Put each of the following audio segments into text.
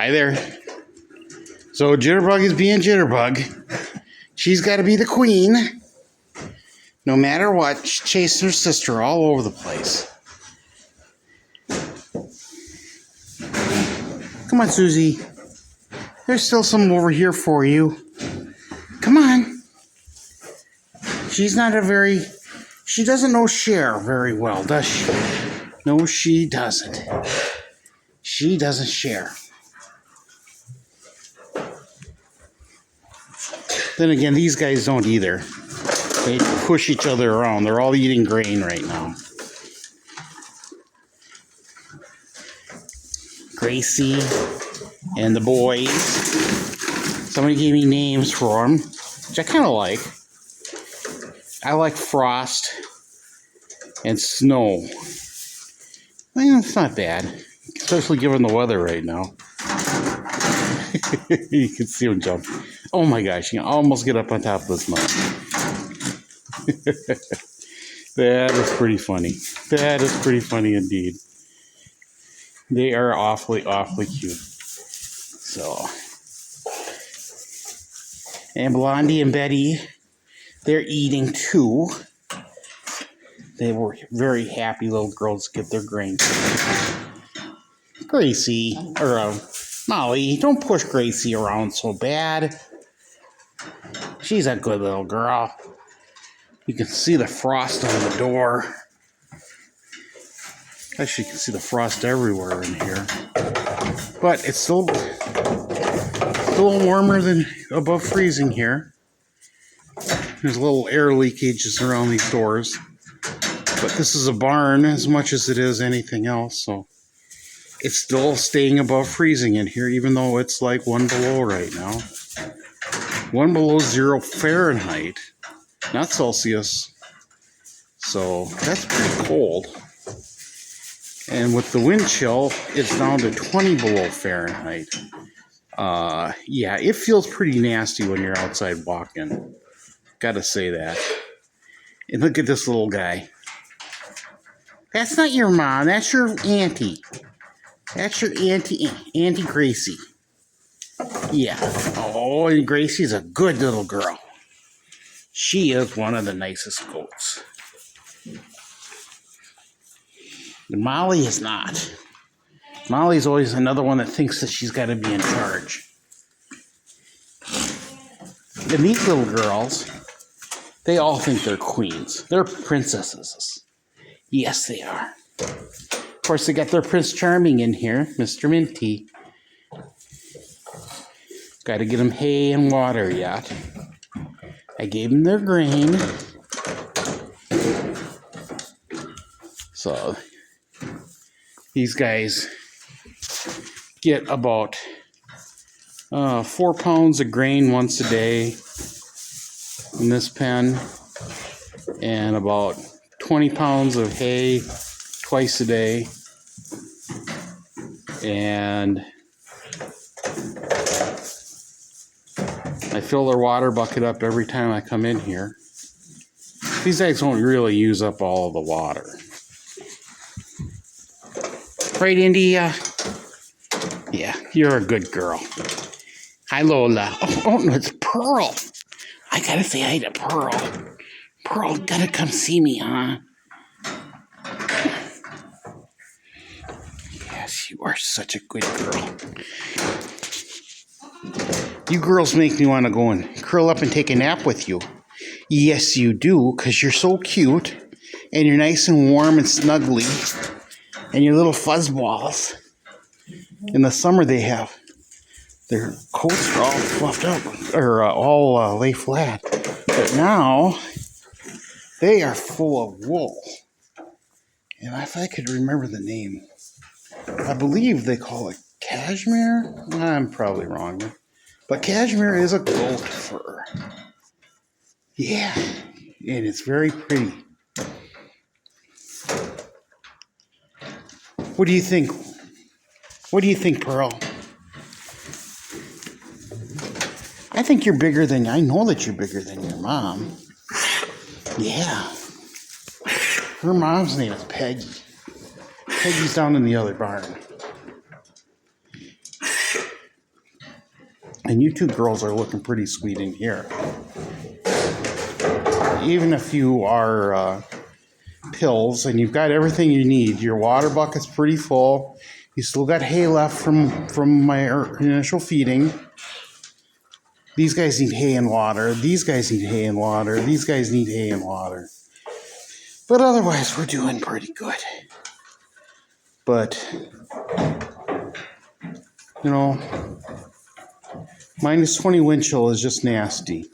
Hi there. So Jitterbug is being Jitterbug. She's got to be the queen. No matter what, she's chasing her sister all over the place. Come on, Susie. There's still some over here for you. Come on. She's not she doesn't know share very well, does she? No, she doesn't. She doesn't share. Then again, these guys don't either. They push each other around. They're all eating grain right now. Gracie and the boys. Somebody gave me names for them, which I kind of like. I like Frost and Snow. Well, it's not bad, especially given the weather right now. You can see him jump. Oh my gosh, you can almost get up on top of this mountain. That is pretty funny. That is pretty funny indeed. They are awfully, awfully cute. So, and Blondie and Betty, they're eating too. They were very happy little girls to get their grain. Gracie, or Molly, don't push Gracie around so bad. She's a good little girl. You can see the frost on the door. Actually, you can see the frost everywhere in here. But it's still warmer than above freezing here. There's a little air leakages around these doors. But this is a barn as much as it is anything else, so it's still staying above freezing in here, even though it's like 1 below right now. 1 below 0 Fahrenheit, not Celsius. So that's pretty cold. And with the wind chill, it's down to 20 below Fahrenheit. Yeah, it feels pretty nasty when you're outside walking. Gotta say that. And look at this little guy. That's not your mom. That's your auntie. That's your Auntie Gracie. Yeah. Oh, and Gracie's a good little girl. She is one of the nicest goats. And Molly is not. Molly's always another one that thinks that she's got to be in charge. And these little girls, they all think they're queens. They're princesses. Yes, they are. Of course, they got their Prince Charming in here, Mr. Minty. Got to get them hay and water yet. I gave them their grain. So, these guys get about 4 pounds of grain once a day in this pen, and about 20 pounds of hay twice a day, and I fill their water bucket up every time I come in here. These guys don't really use up all of the water. Right, India? Yeah, you're a good girl. Hi, Lola. Oh no, it's Pearl. I gotta say hi to Pearl. Pearl, gotta come see me, huh? Yes, you are such a good girl. You girls make me want to go and curl up and take a nap with you. Yes, you do, because you're so cute, and you're nice and warm and snuggly, and your little fuzzballs. In the summer, their coats are all fluffed up, or all lay flat. But now, they are full of wool. And if I could remember the name, I believe they call it cashmere. I'm probably wrong. But cashmere is a goat fur. Yeah, and it's very pretty. What do you think? What do you think, Pearl? I think you're bigger than, I know that you're bigger than your mom. Yeah. Her mom's name is Peggy. Peggy's down in the other barn. And you two girls are looking pretty sweet in here. Even if you are pills and you've got everything you need, your water bucket's pretty full. You still got hay left from my initial feeding. These guys need hay and water. These guys need hay and water. These guys need hay and water. But otherwise, we're doing pretty good. But, you know, minus 20 wind chill is just nasty.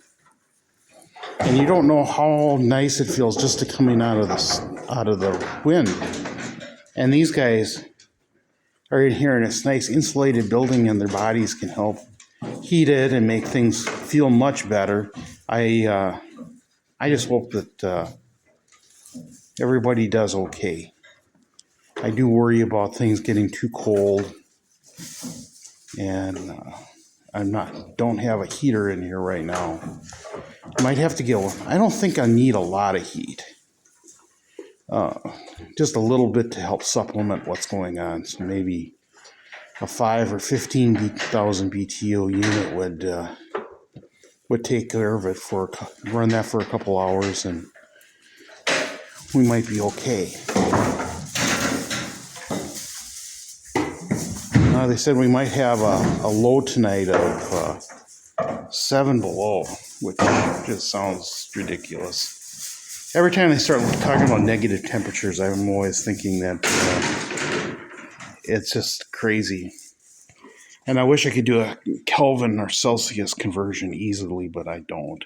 And you don't know how nice it feels just to coming out of the wind. And these guys are in here in this nice insulated building, and their bodies can help heat it and make things feel much better. I just hope that everybody does okay. I do worry about things getting too cold, and don't have a heater in here right now. Might have to get one. I don't think I need a lot of heat. Just a little bit to help supplement what's going on. So maybe a 5 or 15,000 BTU unit would take care of it run that for a couple hours, and we might be okay. They said we might have a low tonight of 7 below, which just sounds ridiculous. Every time they start talking about negative temperatures, I'm always thinking that it's just crazy. And I wish I could do a Kelvin or Celsius conversion easily, but I don't.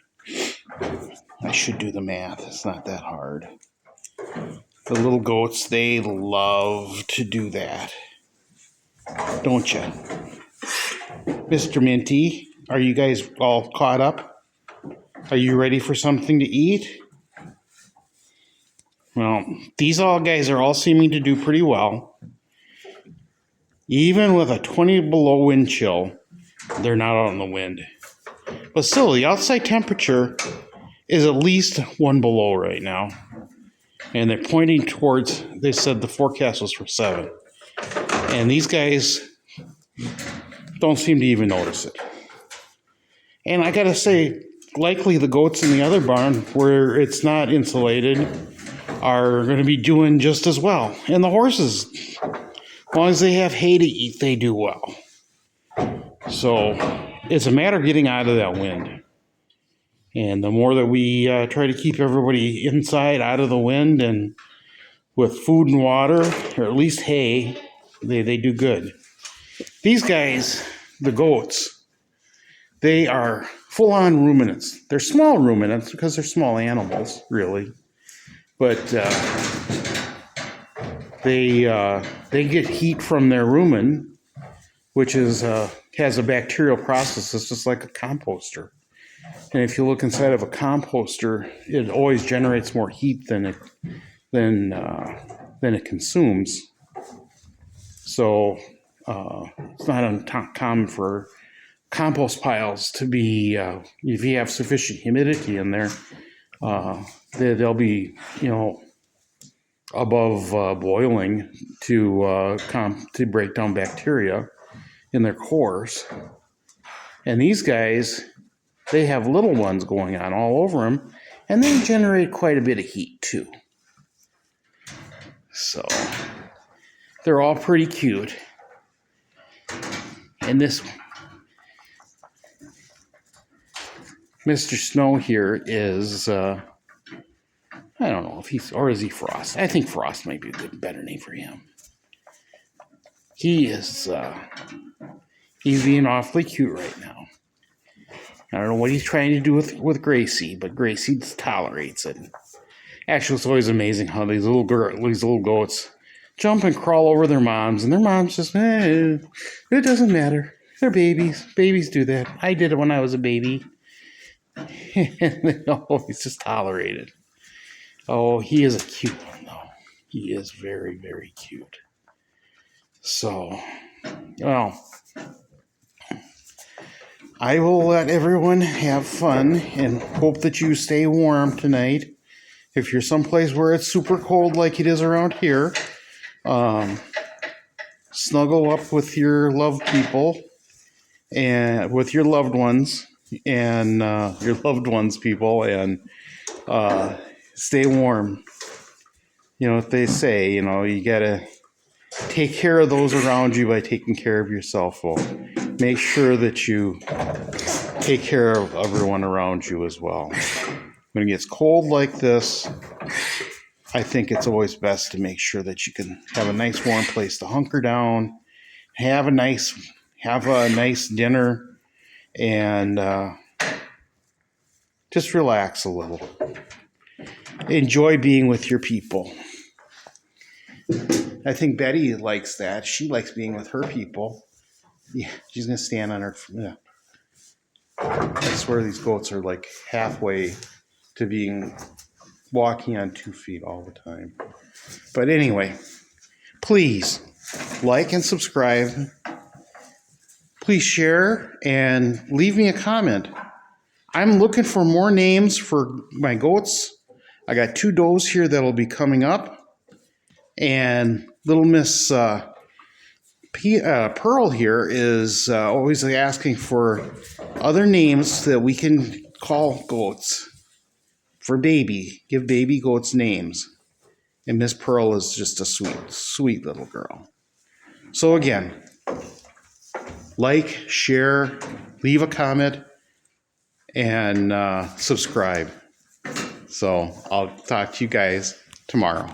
I should do the math. It's not that hard. The little goats, they love to do that. Don't you? Mr. Minty, are you guys all caught up? Are you ready for something to eat? Well, these guys are all seeming to do pretty well. Even with a 20 below wind chill, they're not out in the wind. But still, the outside temperature is at least 1 below right now. And they're pointing towards, they said the forecast was for 7. And these guys don't seem to even notice it. And I gotta say, likely the goats in the other barn, where it's not insulated, are going to be doing just as well. And the horses, as long as they have hay to eat, they do well. So it's a matter of getting out of that wind. And the more that we try to keep everybody inside, out of the wind, and with food and water, or at least hay, they do good. These guys, the goats, they are full-on ruminants. They're small ruminants because they're small animals, really. But they get heat from their rumen, which has a bacterial process. It's just like a composter. And if you look inside of a composter, it always generates more heat than it consumes. So it's not uncommon for compost piles to be, if you have sufficient humidity in there, they'll be, above boiling to break down bacteria in their cores. And these guys, they have little ones going on all over them, and they generate quite a bit of heat too. So they're all pretty cute. And this Mr. Snow here is, I don't know if is he Frost? I think Frost might be a better name for him. He is, he's being awfully cute right now. I don't know what he's trying to do with Gracie, but Gracie tolerates it. Actually, it's always amazing how these little goats jump and crawl over their moms, and their moms just, it doesn't matter. They're babies. Babies do that. I did it when I was a baby. And they always just tolerate it. Oh, he is a cute one, though. He is very, very cute. So, well, I will let everyone have fun and hope that you stay warm tonight. If you're someplace where it's super cold like it is around here, snuggle up with your loved people and with your loved ones and your loved ones, people, and stay warm. You know what they say, you know, you gotta take care of those around you by taking care of yourself. Well, make sure that you take care of everyone around you as well. When it gets cold like this, I think it's always best to make sure that you can have a nice warm place to hunker down, have a nice dinner, and just relax a little. Enjoy being with your people. I think Betty likes that. She likes being with her people. Yeah, she's gonna stand on her. Yeah. I swear these goats are like halfway to being walking on 2 feet all the time. But anyway, please like and subscribe. Please share and leave me a comment. I'm looking for more names for my goats. I got 2 does here that'll be coming up. And little Miss Pearl here is always asking for other names that we can call goats for baby. Give baby goats names. And Miss Pearl is just a sweet, sweet little girl. So again, like, share, leave a comment, and subscribe. So I'll talk to you guys tomorrow.